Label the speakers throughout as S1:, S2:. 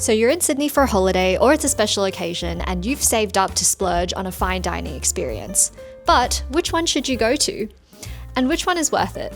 S1: So you're in Sydney for a holiday or it's a special occasion and you've saved up to splurge on a fine dining experience. But which one should you go to? And which one is worth it?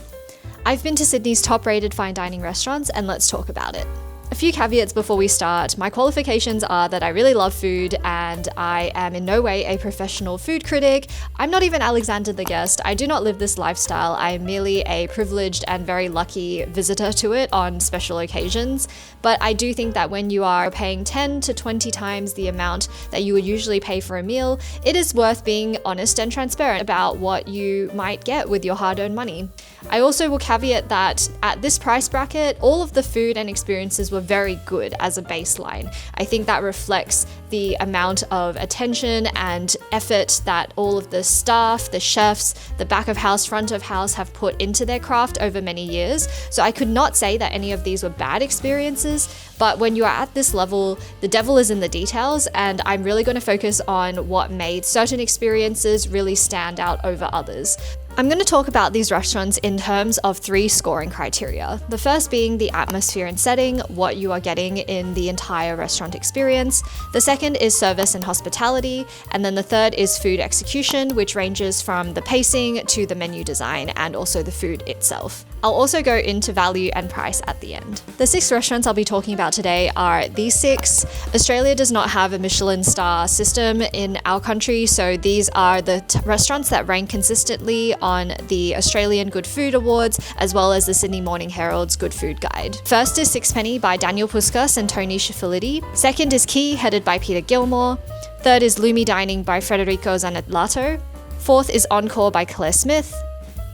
S1: I've been to Sydney's top-rated fine dining restaurants and let's talk about it. A few caveats before we start. My qualifications are that I really love food and I am in no way a professional food critic. I'm not even Alexander the Guest. I do not live this lifestyle. I am merely a privileged and very lucky visitor to it on special occasions. But I do think that when you are paying 10 to 20 times the amount that you would usually pay for a meal, it is worth being honest and transparent about what you might get with your hard-earned money. I also will caveat that at this price bracket, all of the food and experiences were very good as a baseline. I think that reflects the amount of attention and effort that all of the staff, the chefs, the back of house, front of house have put into their craft over many years. So I could not say that any of these were bad experiences, but when you are at this level, the devil is in the details, and I'm really going to focus on what made certain experiences really stand out over others. I'm going to talk about these restaurants in terms of 3 scoring criteria. The first being the atmosphere and setting, what you are getting in the entire restaurant experience. The second is service and hospitality. And then the third is food execution, which ranges from the pacing to the menu design and also the food itself. I'll also go into value and price at the end. The 6 restaurants I'll be talking about today are these 6. Australia does not have a Michelin star system in our country, so these are the restaurants that rank consistently on the Australian Good Food Awards, as well as the Sydney Morning Herald's Good Food Guide. First is Sixpenny by Daniel Puskas and Tony Schifility. Second is Key, headed by Peter Gilmore. Third is Lumi Dining by Federico Zanetlato. Fourth is Encore by Claire Smith.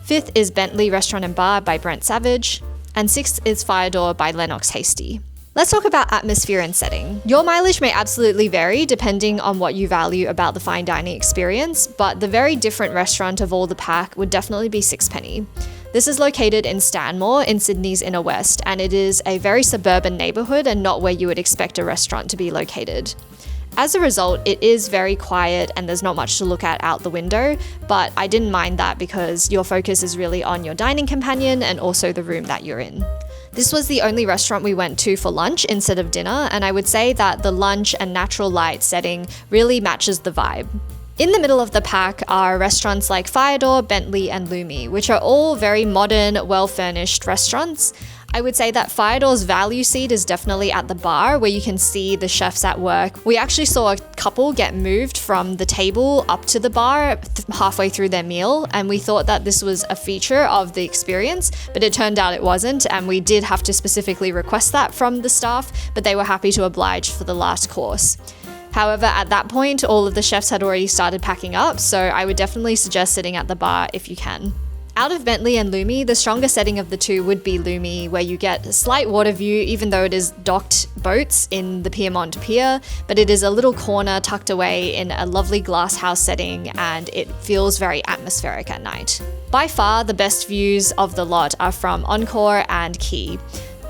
S1: Fifth is Bentley Restaurant and Bar by Brent Savage. And sixth is Firedoor by Lennox Hasty. Let's talk about atmosphere and setting. Your mileage may absolutely vary depending on what you value about the fine dining experience, but the very different restaurant of all the pack would definitely be Sixpenny. This is located in Stanmore in Sydney's inner west, and it is a very suburban neighbourhood and not where you would expect a restaurant to be located. As a result, it is very quiet and there's not much to look at out the window, but I didn't mind that because your focus is really on your dining companion and also the room that you're in. This was the only restaurant we went to for lunch instead of dinner, and I would say that the lunch and natural light setting really matches the vibe. In the middle of the pack are restaurants like Firedoor, Bentley, and Lumi, which are all very modern, well-furnished restaurants. I would say that Firedoor's value seat is definitely at the bar where you can see the chefs at work. We actually saw a couple get moved from the table up to the bar halfway through their meal, and we thought that this was a feature of the experience, but it turned out it wasn't, and we did have to specifically request that from the staff, but they were happy to oblige for the last course. However, at that point, all of the chefs had already started packing up, so I would definitely suggest sitting at the bar if you can. Out of Bentley and Lumi, the stronger setting of the two would be Lumi, where you get a slight water view even though it is docked boats in the Piedmont Pier, but it is a little corner tucked away in a lovely glass house setting and it feels very atmospheric at night. By far, the best views of the lot are from Encore and Key.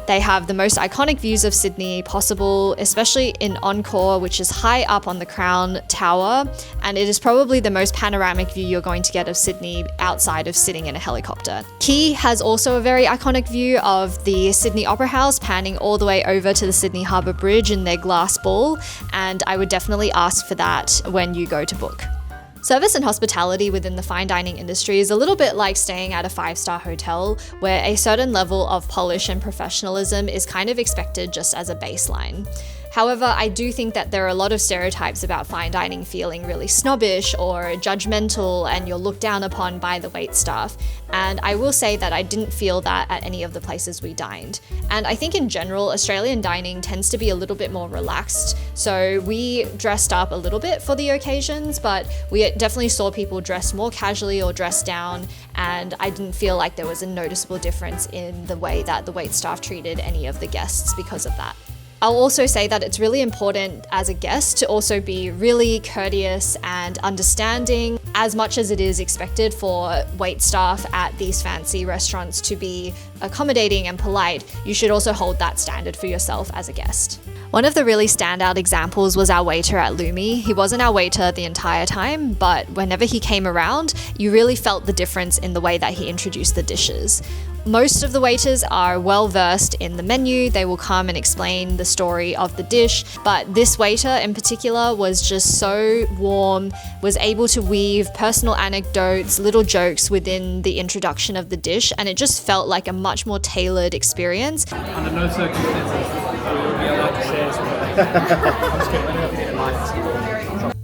S1: They have the most iconic views of Sydney possible, especially in Encore, which is high up on the Crown Tower, and it is probably the most panoramic view you're going to get of Sydney outside of sitting in a helicopter. Key has also a very iconic view of the Sydney Opera House, panning all the way over to the Sydney Harbour Bridge in their glass ball, and I would definitely ask for that when you go to book. Service and hospitality within the fine dining industry is a little bit like staying at a 5-star hotel, where a certain level of polish and professionalism is kind of expected just as a baseline. However, I do think that there are a lot of stereotypes about fine dining feeling really snobbish or judgmental and you're looked down upon by the waitstaff. And I will say that I didn't feel that at any of the places we dined. And I think in general, Australian dining tends to be a little bit more relaxed. So we dressed up a little bit for the occasions, but we definitely saw people dress more casually or dress down. And I didn't feel like there was a noticeable difference in the way that the waitstaff treated any of the guests because of that. I'll also say that it's really important as a guest to also be really courteous and understanding, as much as it is expected for waitstaff at these fancy restaurants to be accommodating and polite. You should also hold that standard for yourself as a guest. One of the really standout examples was our waiter at Lumi. He wasn't our waiter the entire time, but whenever he came around, you really felt the difference in the way that he introduced the dishes. Most of the waiters are well versed in the menu. They will come and explain the story of the dish, but this waiter in particular was just so warm, was able to weave personal anecdotes, little jokes within the introduction of the dish, and it just felt like a much more tailored experience.
S2: Under no circumstances will we allowed to share something.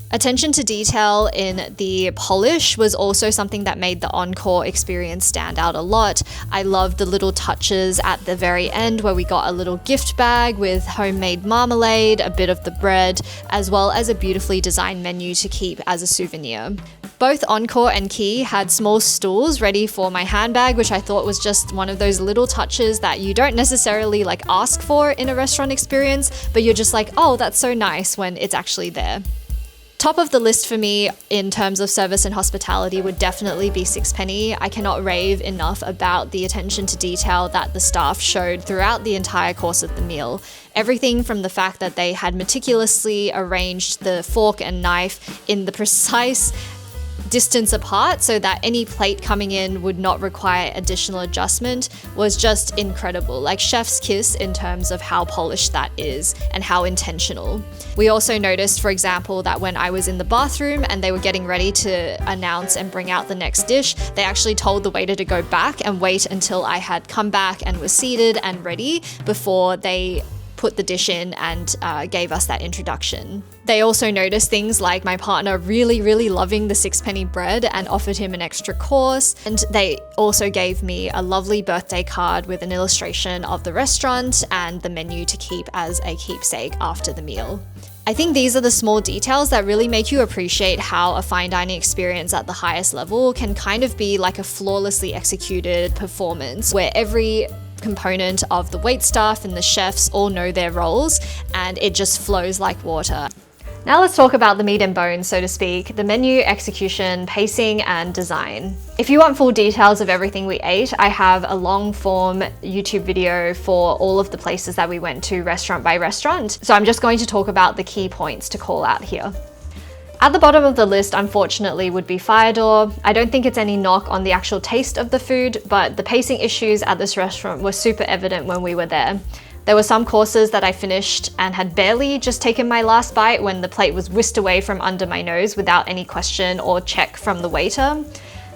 S1: Attention to detail in the polish was also something that made the encore experience stand out a lot. I loved the little touches at the very end where we got a little gift bag with homemade marmalade, a bit of the bread, as well as a beautifully designed menu to keep as a souvenir. Both Encore and Key had small stools ready for my handbag, which I thought was just one of those little touches that you don't necessarily ask for in a restaurant experience, but you're just like, oh, that's so nice when it's actually there. Top of the list for me in terms of service and hospitality would definitely be Sixpenny. I cannot rave enough about the attention to detail that the staff showed throughout the entire course of the meal. Everything from the fact that they had meticulously arranged the fork and knife in the precise distance apart so that any plate coming in would not require additional adjustment was just incredible. Chef's kiss in terms of how polished that is and how intentional. We also noticed, for example, that when I was in the bathroom and they were getting ready to announce and bring out the next dish, they actually told the waiter to go back and wait until I had come back and was seated and ready before they put the dish in and gave us that introduction. They also noticed things like my partner really loving the Sixpenny bread and offered him an extra course. And they also gave me a lovely birthday card with an illustration of the restaurant and the menu to keep as a keepsake after the meal. I think these are the small details that really make you appreciate how a fine dining experience at the highest level can kind of be like a flawlessly executed performance where every component of the waitstaff and the chefs all know their roles and it just flows like water. Now let's talk about the meat and bones, so to speak, the menu, execution, pacing, and design. If you want full details of everything we ate, I have a long form YouTube video for all of the places that we went to restaurant by restaurant. So I'm just going to talk about the key points to call out here. At the bottom of the list, unfortunately, would be Fire Door. I don't think it's any knock on the actual taste of the food, but the pacing issues at this restaurant were super evident when we were there. There were some courses that I finished and had barely just taken my last bite when the plate was whisked away from under my nose without any question or check from the waiter.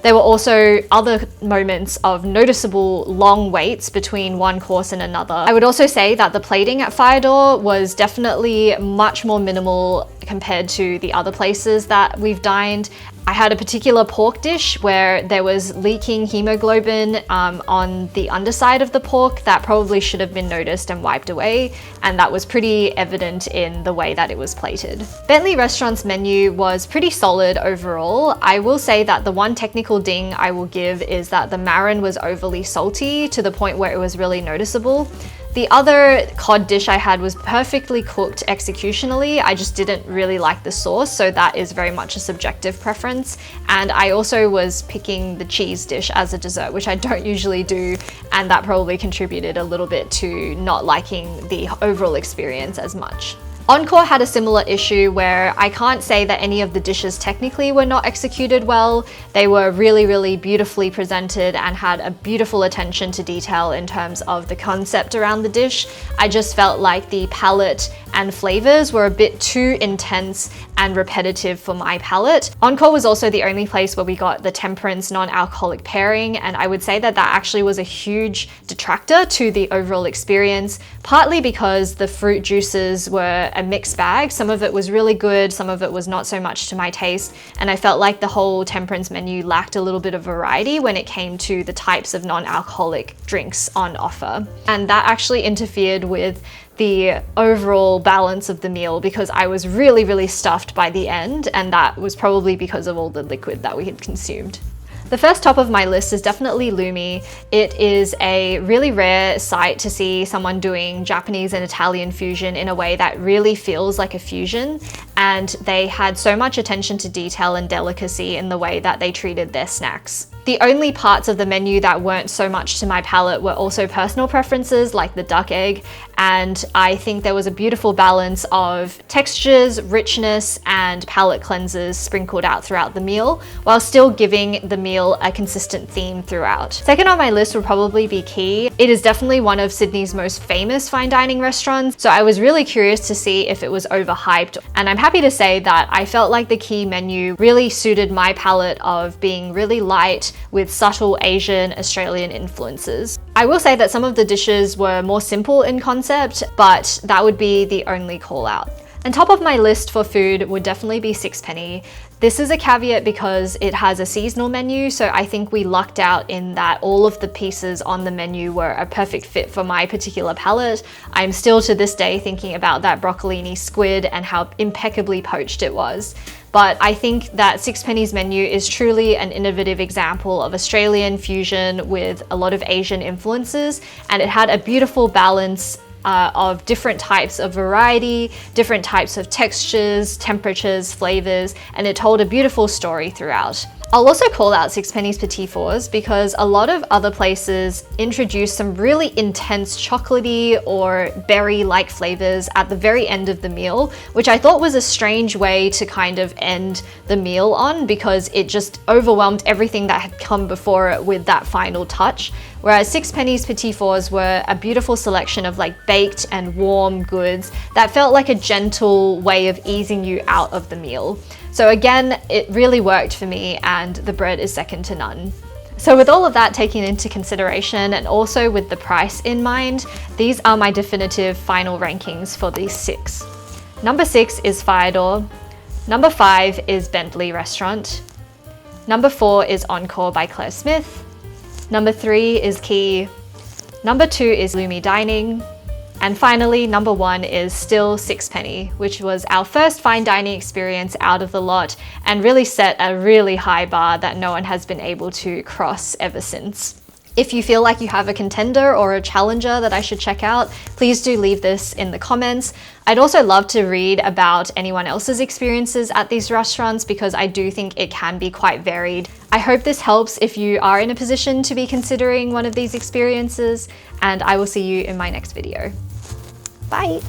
S1: There were also other moments of noticeable long waits between one course and another. I would also say that the plating at Fire Door was definitely much more minimal compared to the other places that we've dined. I had a particular pork dish where there was leaking hemoglobin on the underside of the pork that probably should have been noticed and wiped away, and that was pretty evident in the way that it was plated. Bentley Restaurant's menu was pretty solid overall. I will say that the one technical ding I will give is that the marin was overly salty to the point where it was really noticeable. The other cod dish I had was perfectly cooked executionally. I just didn't really like the sauce, so that is very much a subjective preference. And I also was picking the cheese dish as a dessert, which I don't usually do, and that probably contributed a little bit to not liking the overall experience as much. Encore had a similar issue where I can't say that any of the dishes technically were not executed well. They were really beautifully presented and had a beautiful attention to detail in terms of the concept around the dish. I just felt like the palette and flavors were a bit too intense and repetitive for my palate. Encore was also the only place where we got the temperance non-alcoholic pairing, and I would say that that actually was a huge detractor to the overall experience, partly because the fruit juices were a mixed bag. Some of it was really good, some of it was not so much to my taste, and I felt like the whole temperance menu lacked a little bit of variety when it came to the types of non-alcoholic drinks on offer. And that actually interfered with the overall balance of the meal because I was really stuffed by the end, and that was probably because of all the liquid that we had consumed. The first top of my list is definitely Lumi. It is a really rare sight to see someone doing Japanese and Italian fusion in a way that really feels like a fusion, and they had so much attention to detail and delicacy in the way that they treated their snacks. The only parts of the menu that weren't so much to my palate were also personal preferences, like the duck egg, and I think there was a beautiful balance of textures, richness, and palate cleansers sprinkled out throughout the meal, while still giving the meal a consistent theme throughout. Second on my list would probably be Key. It is definitely one of Sydney's most famous fine dining restaurants, so I was really curious to see if it was overhyped, and I'm happy to say that I felt like the Key menu really suited my palate of being really light with subtle Asian Australian influences. I will say that some of the dishes were more simple in concept, but that would be the only call out. And top of my list for food would definitely be Sixpenny. This is a caveat because it has a seasonal menu, so I think we lucked out in that all of the pieces on the menu were a perfect fit for my particular palate. I'm still to this day thinking about that broccolini squid and how impeccably poached it was. But I think that Sixpenny's menu is truly an innovative example of Australian fusion with a lot of Asian influences, and it had a beautiful balance of different types of variety, different types of textures, temperatures, flavors, and it told a beautiful story throughout. I'll also call out Sixpenny's Petit Fours because a lot of other places introduce some really intense chocolatey or berry-like flavors at the very end of the meal, which I thought was a strange way to kind of end the meal on because it just overwhelmed everything that had come before it with that final touch. Whereas Sixpenny's Petit Fours were a beautiful selection of like baked and warm goods that felt like a gentle way of easing you out of the meal. So again, it really worked for me and the bread is second to none. So with all of that taken into consideration and also with the price in mind, these are my definitive final rankings for these 6. Number 6 is Firedor. Number 5 is Bentley Restaurant. Number 4 is Encore by Claire Smith. Number 3 is Key. Number 2 is Lumi Dining. And finally, number 1 is still Sixpenny, which was our first fine dining experience out of the lot and really set a really high bar that no one has been able to cross ever since. If you feel like you have a contender or a challenger that I should check out, please do leave this in the comments. I'd also love to read about anyone else's experiences at these restaurants because I do think it can be quite varied. I hope this helps if you are in a position to be considering one of these experiences, and I will see you in my next video. Bye!